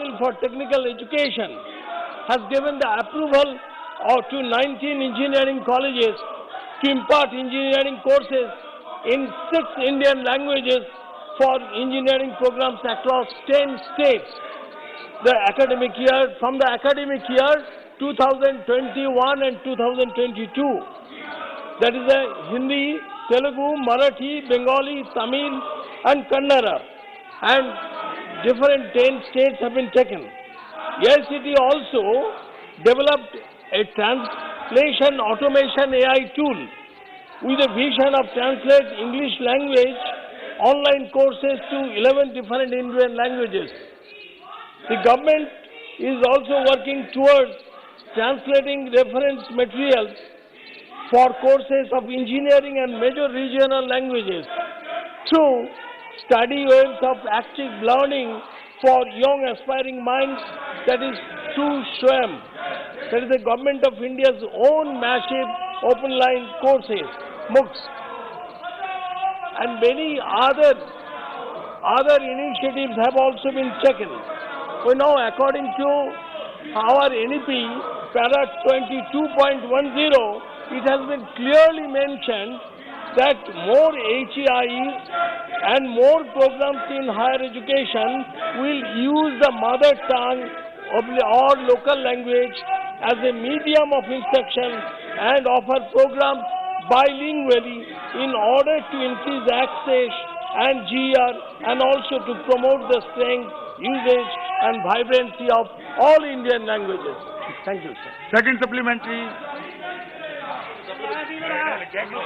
Council for Technical Education has given the approval to 19 engineering colleges to impart engineering courses in 6 Indian languages for engineering programs across 10 states. The academic year, from the academic year 2021 and 2022. That is Hindi, Telugu, Marathi, Bengali, Tamil and Kannada. And different 10 states have been taken. AICTE also developed a translation automation AI tool with a vision of translate English language online courses to 11 different Indian languages. The government is also working towards translating reference materials for courses of engineering and major regional languages through study waves of active learning for young aspiring minds, that is through SWAYAM. That is the Government of India's own massive open line courses, MOOCs, and many other initiatives have also been taken. We know, according to our NEP, para 22.10, it has been clearly mentioned that more HEIs and more programs in higher education will use the mother tongue or local language as a medium of instruction and offer programs bilingually in order to increase access and GR and also to promote the strength, usage and vibrancy of all Indian languages. Thank you, sir. Second supplementary.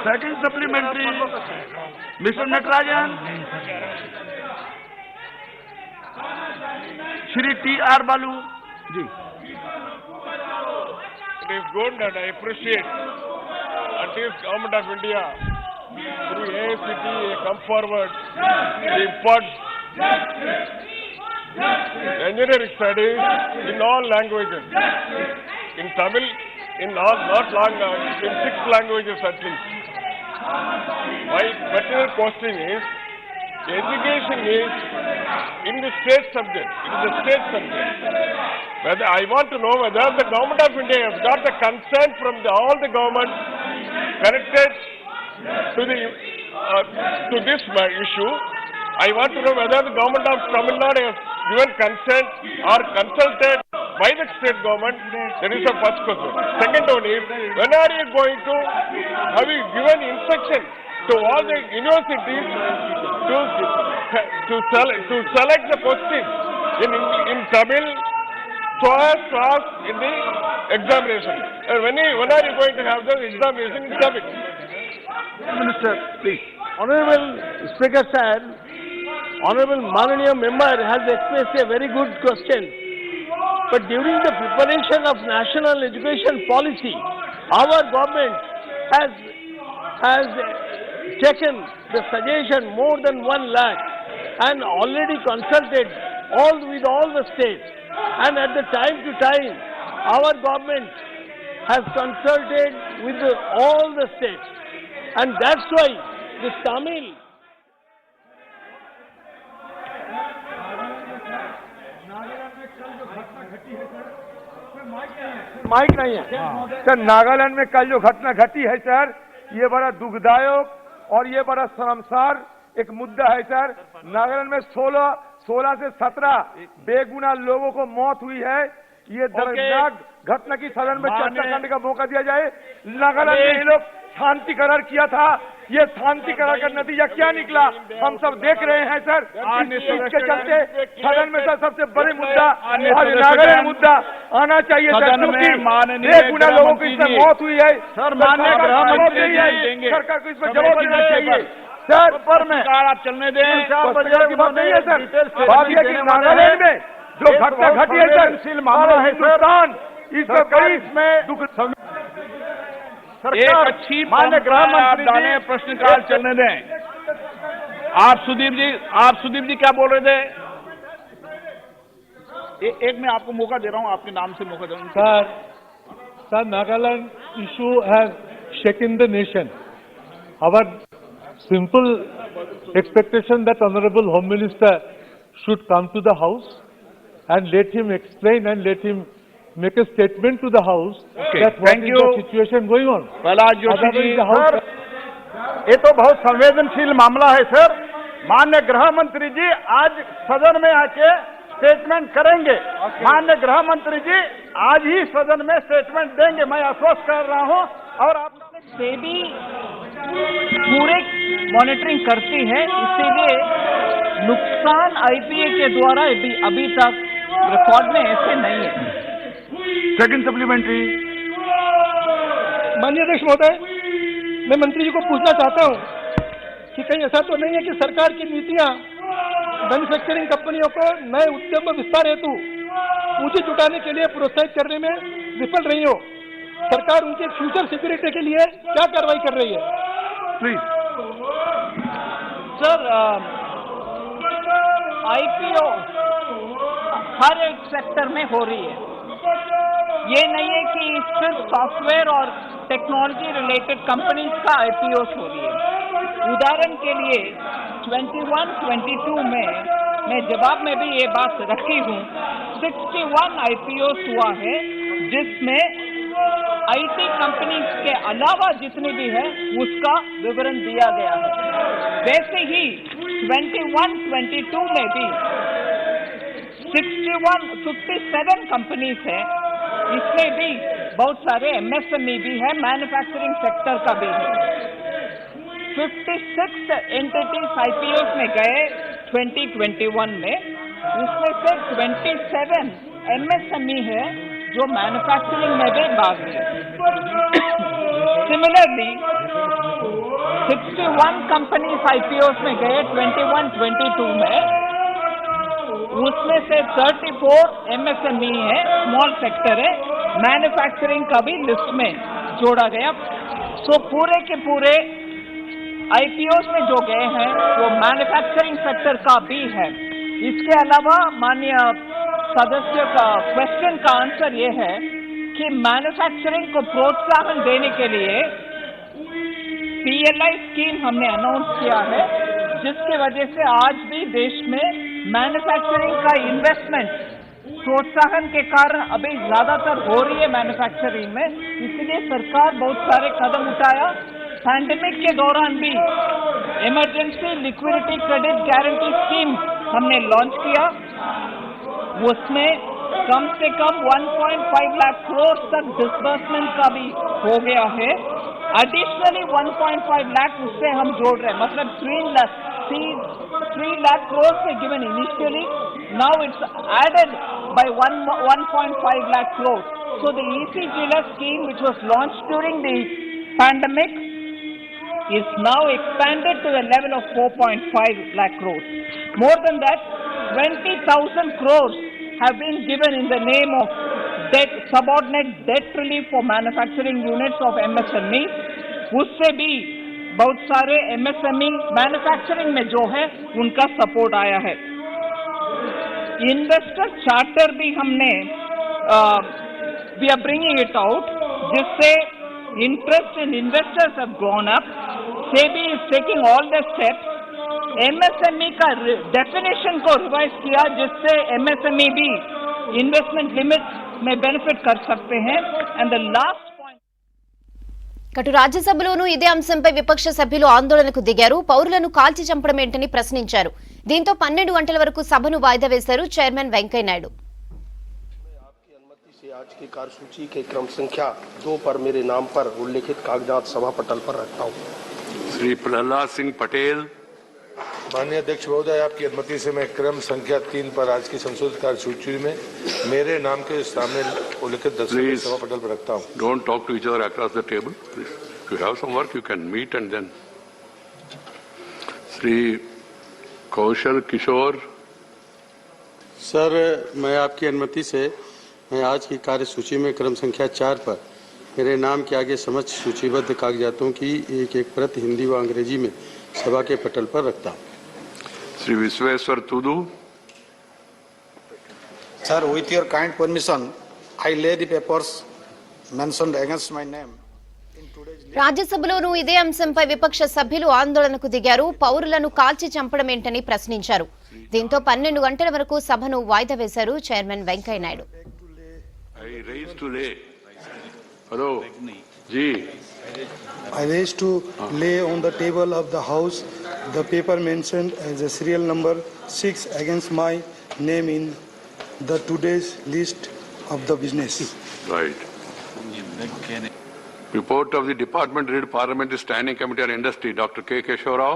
Second supplementary. Mr. Natarajan. Shri T.R. Balu. Ji. It is good and I appreciate at least Government of India through AICTE come forward to impart engineering studies in all languages. In Tamil, in all, not long, in 6 languages at least. My particular question is, education is in the state subject. It is a state subject. Whether I want to know whether the Government of India has got the consent from all the governments connected to this issue. I want to know whether the Government of Tamil Nadu has given consent or consulted by the state government. That is the first question. Second one is, when are you going to, have you given instruction to all the universities to select the questions in Tamil so as to ask in the examination? And when are you going to have the examination in Tamil? Minister, please. Honorable Speaker sir, Honorable Mananiya member has expressed a very good question. But during the preparation of national education policy, our government has taken the suggestion more than 1 lakh and already consulted with all the states. And at the time to time, our government has consulted with all the states. And that's why this Tamil mic नहीं है sir. Nagaland में कल जो घटना घटी है sir, ये बड़ा दुखदायक और ये बड़ा शर्मसार एक मुद्दा है सर। नागालैंड में 16 से 17 बेगुनाह लोगों को मौत हुई है। ये दर्दनाक घटना की सदन में चर्चा करने का मौका दिया जाए। नागालैंड में ये लोग शांति करार किया था, ये शांति करार का नतीजा क्या निकला हम सब देख रहे हैं सर। इसके चलते सदन में सर सबसे बड़ी मुद्दा आज नागालैंड मुद्दा आना चाहिए सर, क्योंकि बेगुनाह लोगों की इसमें मौत हुई है। सर माननीय गृह मंत्री सरकार को इस पर जवाब देना चाहिए सर। पर में चलने दें की बात नहीं है सर। बात यह कि नागालैंड में जो घटना घटी है सर, मामला है हिंदुस्तान इसमें बड़ी दुख। एक अच्छी माननीय गृह मंत्री प्रश्नकाल चलने दें। आप सुदीप जी क्या बोल रहे थे? एक मैं आपको मौका दे रहा हूं, आपके नाम से मौका दे रहा हूं। Sir, Nagaland issue has shaken the nation. Our simple expectation that Honorable Home Minister should come to the House and let him explain and let him make a statement to the House Okay, that what thank is you. the situation going on. Prahlad Joshi ji, Otherwise the House ये तो बहुत संवेदनशील मामला है sir. माननीय गृह मंत्री जी आज सदन में आके स्टेटमेंट करेंगे। माननीय गृह मंत्री जी आज ही सदन में स्टेटमेंट देंगे, मैं आश्वस्त कर रहा हूं। और आप सेबी पूरे मॉनिटरिंग करती है, इसीलिए नुकसान आईपीए के द्वारा अभी तक रिकॉर्ड में ऐसे नहीं है। Second supplementary. माननीय अध्यक्ष महोदय, मैं मंत्री जी को पूछना चाहता हूं कि कहीं ऐसा तो नहीं है कि सरकार की नीतियां मैन्युफैक्चरिंग कंपनियों को नए उद्यम विस्तार हेतु पूंजी जुटाने के लिए प्रोत्साहित करने में विफल रही हो। सरकार उनके फ्यूचर सिक्योरिटी के लिए क्या कार्रवाई कर रही है? प्लीज। सर, आईपीओ हर एक सेक्टर में हो रही है। ये नहीं है कि सिर्फ सॉफ्टवेयर और टेक्नोलॉजी रिलेटेड कंपनीज का आईपीओ हो रही है। उदाहरण के लिए 21-22 में मैं जवाब में भी ये बात रखी हूँ, 61 आईपीओ हुआ है, जिसमें आईटी कंपनीज के अलावा जितनी भी है उसका विवरण दिया गया है। वैसे ही 21-22 में भी 57 कंपनीज है, इसमें भी बहुत सारे एमएसएमई भी है, मैन्युफैक्चरिंग सेक्टर का भी है। 56 एंटिटीज आईपीओ में गए 2021 में, उसमें से 27 एमएसएमई है जो मैन्युफैक्चरिंग में भी भाग लिए। सिमिलरली 61 कंपनीज आईपीओ में गए 21-22 में, उसमें से 34 एमएसएमई है, स्मॉल सेक्टर है, मैन्युफैक्चरिंग का भी लिस्ट में जोड़ा गया। तो पूरे के पूरे आईपीओ में जो गए हैं वो मैन्युफैक्चरिंग सेक्टर का भी है। इसके अलावा माननीय सदस्य का क्वेश्चन का आंसर ये है कि मैन्युफैक्चरिंग को प्रोत्साहन देने के लिए पीएलआई स्कीम हमने अनाउंस किया है, जिसकी वजह से आज भी देश में मैन्युफैक्चरिंग का इन्वेस्टमेंट प्रोत्साहन के कारण अभी ज्यादातर हो रही है मैन्युफैक्चरिंग में। इसलिए सरकार बहुत सारे कदम उठाया। पैंडेमिक के दौरान भी emergency liquidity credit guarantee scheme हमने लॉन्च किया, उसमें कम से कम 1.5 लाख करोड़ तक डिसबर्समेंट का भी हो गया है। एडिशनली 1.5 लाख उससे हम जोड़ रहे हैं, मतलब 3 lakh crores were given initially. Now it's added by 1.5 lakh crores. So the ECGLS scheme, which was launched during the pandemic, is now expanded to the level of 4.5 lakh crores. More than that, 20,000 crores have been given in the name of subordinate debt relief for manufacturing units of MSME. उससे भी बहुत सारे MSME manufacturing में जो है उनका support आया है। इन्वेस्टर चार्टर भी हमने we are bringing it out, जिससे interest in investors have gone up. SEBI is taking all the steps. MSME का डेफिनेशन को रिवाइज किया, जिससे MSME भी इन्वेस्टमेंट लिमिट में बेनिफिट कर सकते हैं। एंड द लास्ट కటు రాజ్యసభలోనూ ఇదే అంశంపై విపక్ష సభ్యులు ఆందోళనకు దిగారు. పౌరులను కాల్చి చంపడం ఏంటని ప్రశ్నించారు. దీంతో 12 గంటల వరకు సభను వాయిదా వేశారు చైర్మన్ వెంకయ్యనాయుడు. आपकी अनुमति से आज की कार्यसूची के क्रम संख्या 2 पर मेरे नाम पर उल्लेखित कागजात सभा पटल पर रखता हूं। श्री प्रहलाद सिंह पटेल। माननीय अध्यक्ष महोदय, आपकी अनुमति से मैं क्रम संख्या 3 पर आज की संशोधित कार्यसूची में मेरे नाम के सामने उल्लिखित दस्तावेज सभा पटल पर रखता हूं। Don't talk to each other across the table. If you have some work, you can meet and then. Shri Kaushal Kishore. Sir, मैं आपकी अनुमति से मैं आज की कार्यसूची में क्रम संख्या 4 पर मेरे नाम के आगे समस्त सूचीबद्ध कागजातों की एक प्रति हिंदी व अंग्रेजी में सभा के पटल पर रखता हूं। Shri Vishweshwar तुदू। Sir, with your kind permission, I lay the papers mentioned against my name. రాజ్యసభలోనూ ఇదే అంశంపై విపక్ష సభ్యులు ఆందోళనకు దిగారు. పౌరులను కాల్చి చంపడమేంటని ప్రశ్నించారు. దీంతో 12 గంటల వరకు సభను వాయిదా వేశారు chairman Venkaiah Naidu. I raise to lay on the table of the House the paper mentioned as a serial number 6 against my name in the today's list of the business. Right. Report of the Department Read Parliamentary Standing Committee on Industry, Dr. K. Keshava Rao,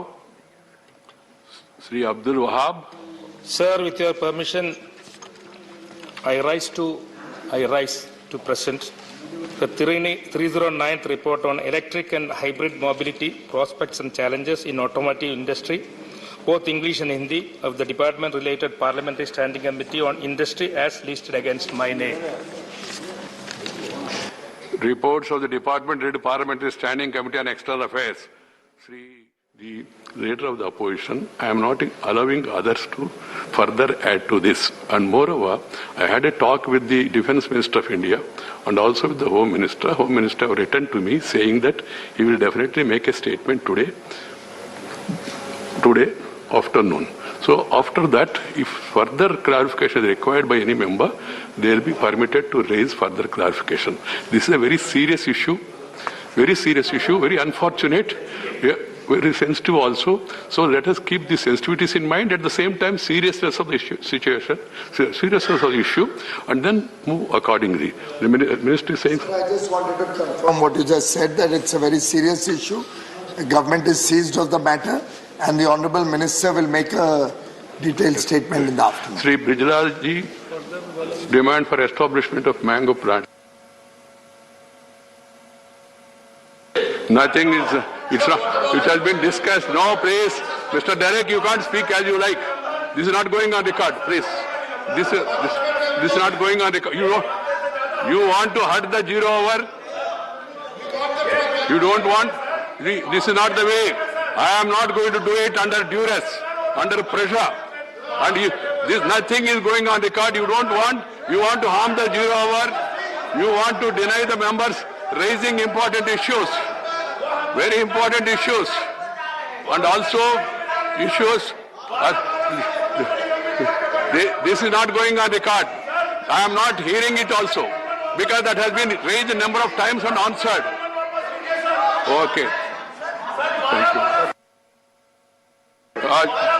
Sri Abdul Wahab. Sir, with your permission, I rise to present the 309th report on electric and hybrid mobility prospects and challenges in automotive industry, both English and Hindi, of the department-related Parliamentary Standing Committee on Industry as listed against my name. Reports of the Department-Read Parliamentary Standing Committee on External Affairs. The leader of the opposition, I am not allowing others to further add to this. And moreover, I had a talk with the Defence Minister of India and also with the Home Minister. Home Minister written to me saying that he will definitely make a statement today afternoon. So after that, if further clarification is required by any member, they will be permitted to raise further clarification. This is a very serious issue, very unfortunate, very sensitive also. So let us keep the sensitivities in mind, at the same time seriousness of the issue, and then move accordingly. The Minister is saying... I just wanted to confirm what you just said, that it's a very serious issue. The government is seized of the matter, and the Honourable Minister will make a detailed statement in the afternoon. Sri Brijlal ji, demand for establishment of mango plant. Nothing is, it has been discussed. No, please. Mr. Derek, you can't speak as you like. This is not going on record, please. This is not going on record. You want to hurt the zero hour? You don't want? This is not the way. I am not going to do it under duress, under pressure. And nothing is going on record. You want to harm the zero hour. You want to deny the members raising important issues. Very important issues, and also issues. This is not going on record. I am not hearing it also, because that has been raised a number of times and answered. Okay. Thank you.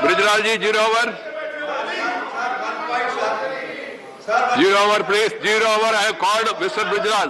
Brijlal ji, zero hour. Zero hour, please. Zero hour. I have called Mr. Brijlal.